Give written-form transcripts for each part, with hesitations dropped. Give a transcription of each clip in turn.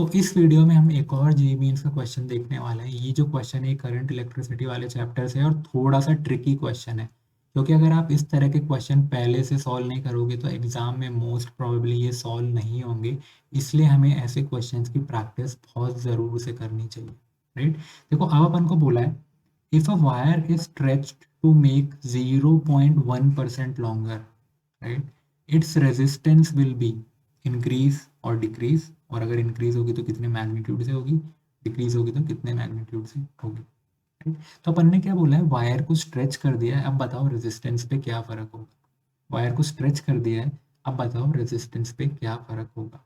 तो इस वीडियो में हम एक और जेईई मेंस का क्वेश्चन देखने वाले हैं। ये जो क्वेश्चन है करंट इलेक्ट्रिसिटी वाले चैप्टर से है और थोड़ा सा ट्रिकी क्वेश्चन है, क्योंकि अगर आप इस तरह के क्वेश्चन पहले से सॉल्व नहीं करोगे तो एग्जाम में मोस्ट प्रोबेबली ये सॉल्व नहीं होंगे। इसलिए हमें ऐसे क्वेश्चंस की प्रैक्टिस बहुत ज़रूर से करनी चाहिए, राइट। देखो, अब अपन को बोला है if a wire is stretched to make 0.1% longer, right, its resistance will be increase और डिक्रीज, और अगर इंक्रीज होगी तो कितने मैग्नीट्यूड से होगी, डिक्रीज होगी तो कितने मैग्नीट्यूड से होगी, राइट। तो अपन ने क्या बोला है, वायर को स्ट्रेच कर दिया है, अब बताओ रेजिस्टेंस पे क्या फर्क होगा। वायर को स्ट्रेच कर दिया है, अब बताओ रेजिस्टेंस पे क्या फर्क होगा।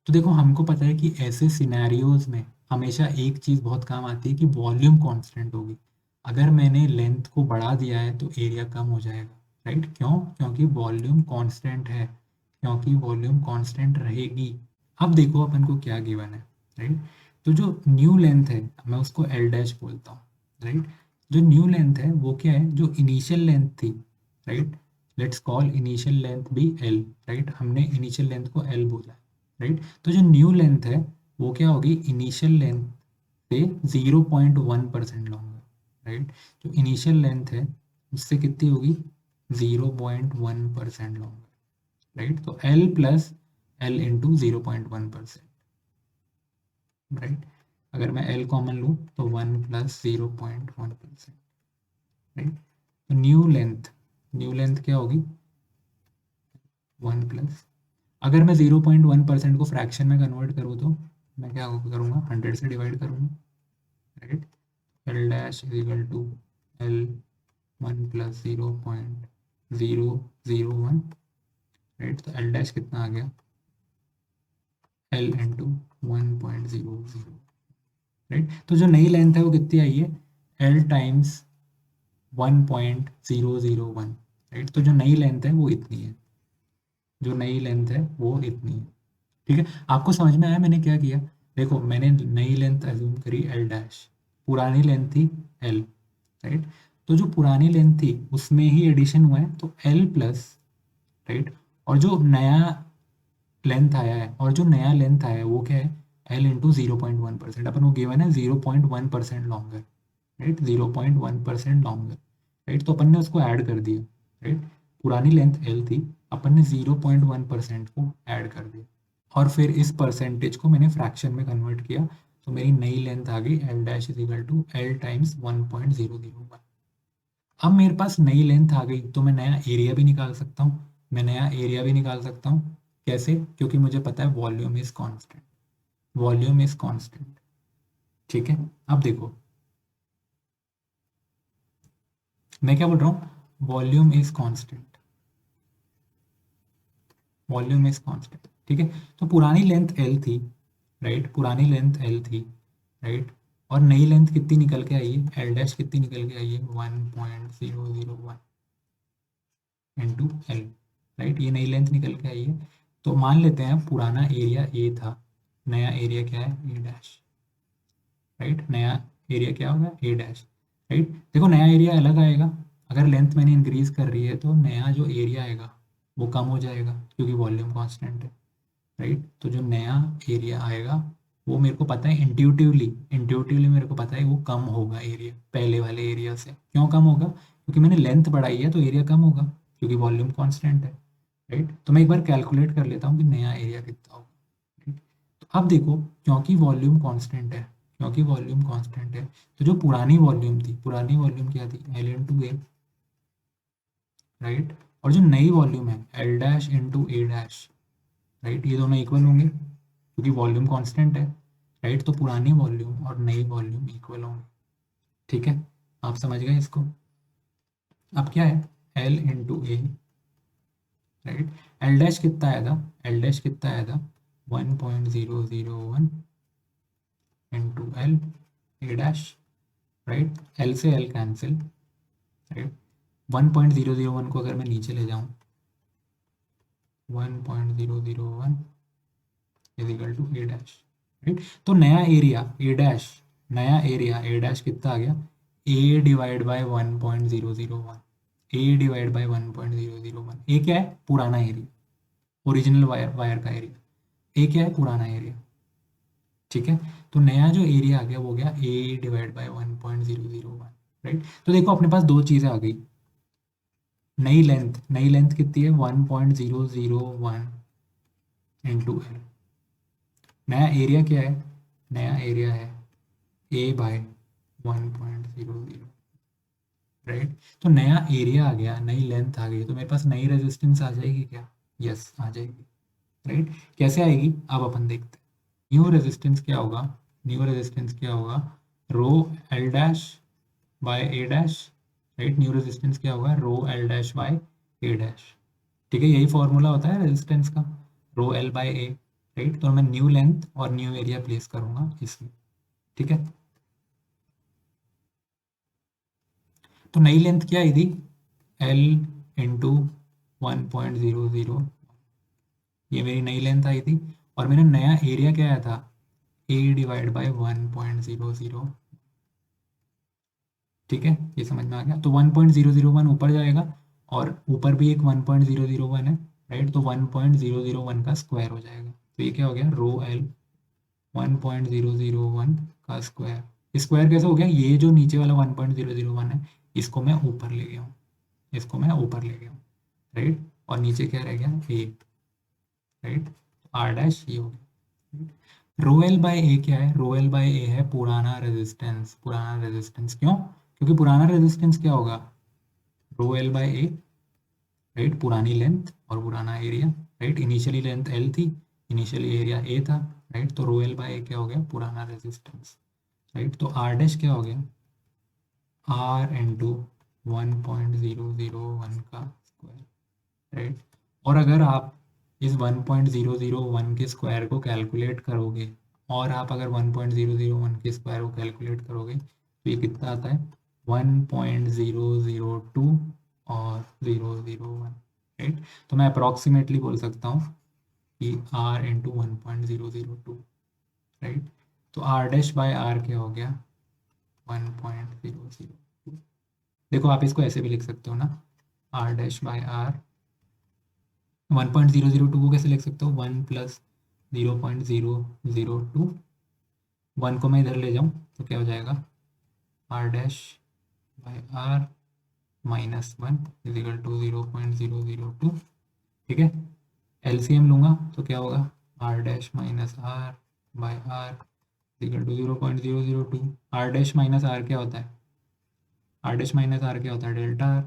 तो देखो, हमको पता है कि ऐसे सिनेरियोज में हमेशा एक चीज़ बहुत काम आती है कि वॉल्यूम कांस्टेंट होगी। अगर मैंने लेंथ को बढ़ा दिया है तो एरिया कम हो जाएगा, राइट। क्यों? क्योंकि वॉल्यूम कांस्टेंट है, क्योंकि वॉल्यूम कांस्टेंट रहेगी। अब देखो अपन को क्या गिवन है, राइट। तो जो न्यू लेंथ है मैं उसको एल डैश बोलता हूँ, राइट। जो न्यू लेंथ है वो क्या है, जो इनिशियल लेंथ थी, right. Let's call initial length भी एल, राइट। हमने इनिशियल लेंथ को एल बोला है, राइट। तो जो न्यू लेंथ है वो क्या होगी, इनिशियल लेंथ से 0.1% लॉन्गर, राइट। जो इनिशियल लेंथ है उससे कितनी होगी, 0.1% लॉन्गर, राइट। तो L plus L into 0.1%, right. अगर मैं एल कॉमन लूँ तो 1 प्लस 0.1%, राइट। तो न्यू लेंथ क्या होगी, 1 प्लस, अगर मैं 0.1% को फ्रैक्शन में कन्वर्ट करूँ तो मैं क्या करूँगा, 100 से डिवाइड करूँगा, right. L dash is equal to L 1 plus 0.001, right. तो एल डैश कितना आ गया, एल इंटू 1.00, राइट। तो जो नई लेंथ है वो कितनी आई है, एल टाइम्स 1.001, राइट। तो जो नई लेंथ है वो इतनी है, जो नई लेंथ है वो इतनी है, ठीक है। आपको समझ में आया मैंने क्या किया। देखो, मैंने नई लेंथ अज्यूम करी एल डैश, पुरानी लेंथ थी एल, राइट। तो जो पुरानी लेंथ थी उसमें ही एडिशन हुआ है तो एल प्लस, राइट। और जो नया लेंथ आया है, और जो नया लेंथ आया है वो क्या है, एल इंटू 0.1%, अपन को गिवन है 0.1% लॉन्गर, राइट। 0.1% longer, right. तो अपन ने उसको ऐड कर दिया, राइट। पुरानी लेंथ एल थी, अपन ने 0.1% को ऐड कर दिया, और फिर इस परसेंटेज को मैंने फ्रैक्शन में कन्वर्ट किया, तो मेरी नई लेंथ आ गई L dash is equal to L times 1.001। अब मेरे पास नई लेंथ आ गई तो मैं नया एरिया भी निकाल सकता हूँ, मैं नया एरिया भी निकाल सकता हूँ। कैसे? क्योंकि मुझे पता है volume is constant, volume is constant, ठीक है। अब देखो मैं क्या बोल रहा हूँ, volume is constant, volume is constant, ठीक है। तो पुरानी लेंथ एल थी, राइट, पुरानी लेंथ एल थी, राइट। और नई लेंथ कितनी निकल के आई है, एल डैश कितनी निकल के आई है, 1.001 इंटू एल, राइट। ये नई लेंथ निकल के आई है। तो मान लेते हैं पुराना एरिया ए था, नया एरिया क्या है, ए डैश, राइट। नया एरिया क्या होगा, ए डैश, राइट। देखो, नया एरिया अलग आएगा, अगर लेंथ मैंने इंक्रीज कर रही है तो नया जो एरिया आएगा वो कम हो जाएगा क्योंकि वॉल्यूम कांस्टेंट है, राइट। तो जो नया एरिया आएगा वो मेरे को पता है इंट्यूटिवली, इंट्यूटिवली मेरे को पता है वो कम होगा एरिया पहले वाले एरिया से। क्यों कम होगा? क्योंकि मैंने लेंथ बढ़ाई है तो एरिया कम होगा, क्योंकि वॉल्यूम कांस्टेंट है, राइट। तो मैं एक बार कैलकुलेट कर लेता हूँ कि नया एरिया कितना होगा, राइट। तो अब देखो, क्योंकि वॉल्यूम कांस्टेंट है, क्योंकि वॉल्यूम कांस्टेंट है, तो जो पुरानी वॉल्यूम थी, पुरानी वॉल्यूम क्या थी, एल इंटू ए, राइट। और जो नई वॉल्यूम है एल डैश इंटू ए डैश, राइट, ये दोनों इक्वल होंगे क्योंकि वॉल्यूम कांस्टेंट है, राइट। तो पुरानी वॉल्यूम और नई वॉल्यूम इक्वल होंगे, ठीक है। आप समझ गए इसको। अब क्या है, L into A, right. L dash कितना आया था, एल डैश कितना आया था, 1.001 into L, A dash, right. L से एल कैंसिल, राइट। 1.001 को अगर मैं नीचे ले जाऊं, 1.001 is equal to A dash, right. तो नया एरिया ए डैश, नया एरिया ए डैश कितना आ गया, A divide by 1.001, A divide by 1.001। A क्या है, पुराना एरिया, ओरिजिनल वायर का एरिया। ए क्या है, पुराना एरिया, ठीक है। तो नया जो एरिया आ गया वो गया ए डिवाइड बाई 1.001, राइट। तो देखो अपने पास दो चीज़ें आ गई। नई लेंथ कितनी है 1.001 इंटू एल। नया एरिया क्या है, नया एरिया है ए बाय 1.00, राइट। तो नया एरिया आ गया, नई लेंथ आ गई, तो मेरे पास नई रेजिस्टेंस आ जाएगी क्या? यस आ जाएगी, राइट। कैसे आएगी अब अपन देखते हैं। न्यू रेजिस्टेंस क्या होगा, न्यू रेजिस्टेंस क्या होगा, rho L dash by A dash, right. New resistance क्या होगा, rho L dash by A dash, ठीक है। यही फॉर्मूला होता है रेजिस्टेंस का, rho L by A, right. तो मैं न्यू लेंथ और न्यू एरिया प्लेस करूंगा इसमें, ठीक है। तो नई लेंथ क्या आई थी, एल इंटू 1.00, ये मेरी नई लेंथ आई थी। और मेरा नया एरिया क्या आया था, ए डिवाइड बाई 1.00, ठीक है। ये समझ में आ गया। तो 1.001 ऊपर जाएगा और ऊपर भी एक 1.001 है, राइट। तो 1.001 का स्क्वायर हो जाएगा। तो ये क्या हो गया, रो एल 1.001 का स्क्वायर। स्क्वायर कैसे हो गया, ये जो नीचे वाला 1.001 है इसको मैं ऊपर ले गया हूँ, इसको मैं ऊपर ले गया हूँ, राइट। और नीचे क्या रह गया, ए, राइट। आर डैश ये हो गया। रो एल बाय ए क्या है, रो एल बाय ए है पुराना रेजिस्टेंस, पुराना रेजिस्टेंस। क्यों? क्योंकि पुराना रेजिस्टेंस क्या होगा, rho L by A, right. पुरानी लेंथ और पुराना area, right. Initially length L थी, इनिशियली एरिया ए था, राइट। तो रो एल बाय ए क्या हो गया, पुराना रेजिस्टेंस, राइट। तो आर डैश क्या हो गया, आर इंटू 1.001 का स्क्वायर, राइट। और अगर आप इस 1.001 के स्क्वायर को कैलकुलेट करोगे, और आप अगर 1.001 के स्क्वायर को कैलकुलेट करोगे तो ये कितना आता है, 1.002 और 001, राइट। तो मैं अप्रॉक्सीमेटली बोल सकता हूँ कि r इंटू 1.002, राइट। तो r डैश बाय r क्या हो गया, 1.002। देखो आप इसको ऐसे भी लिख सकते हो ना, r डैश बाय r 1.002 को कैसे लिख सकते हो, 1 प्लस 0.002, 1 को मैं इधर ले जाऊँ तो क्या हो जाएगा, r dash by r minus 1 is equal to 0.002, ठीक है। एलसीएम लूँगा तो क्या होगा, r dash minus r by r is equal to 0.002। r dash minus r क्या होता है, r डैश माइनस r क्या होता है, डेल्टा r,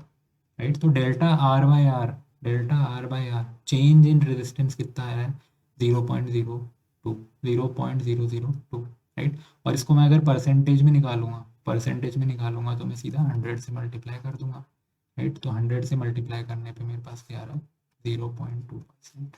राइट। तो delta r by r, delta r by r, change in resistance कितना आया है, 0.02, 0.002, राइट। और इसको मैं अगर परसेंटेज में निकालूंगा, परसेंटेज में निकालूंगा तो मैं सीधा 100 से मल्टीप्लाई कर दूंगा, राइट। तो 100 से मल्टीप्लाई करने पे मेरे पास क्या आ रहा है, 0.2%,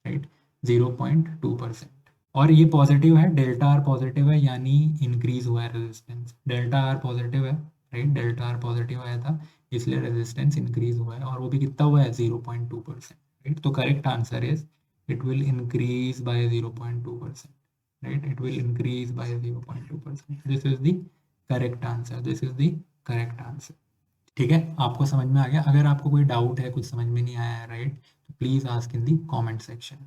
राइट, 0.2%। और ये पॉजिटिव है, डेल्टा आर पॉजिटिव है, यानी इंक्रीज हुआ है रेजिस्टेंस। डेल्टा आर पॉजिटिव है, राइट, डेल्टा आर पॉजिटिव आया था इसलिए रेजिस्टेंस इंक्रीज हुआ है, और वो भी कितना हुआ है, 0.2%, राइट। तो correct answer is it will increase by 0.2%, right. It will increase by 0.2%। This is the correct answer, this is the correct answer, ठीक है। आपको समझ में आ गया? अगर आपको कोई डाउट है, कुछ समझ में नहीं आया है, राइट, तो please ask in the comment section.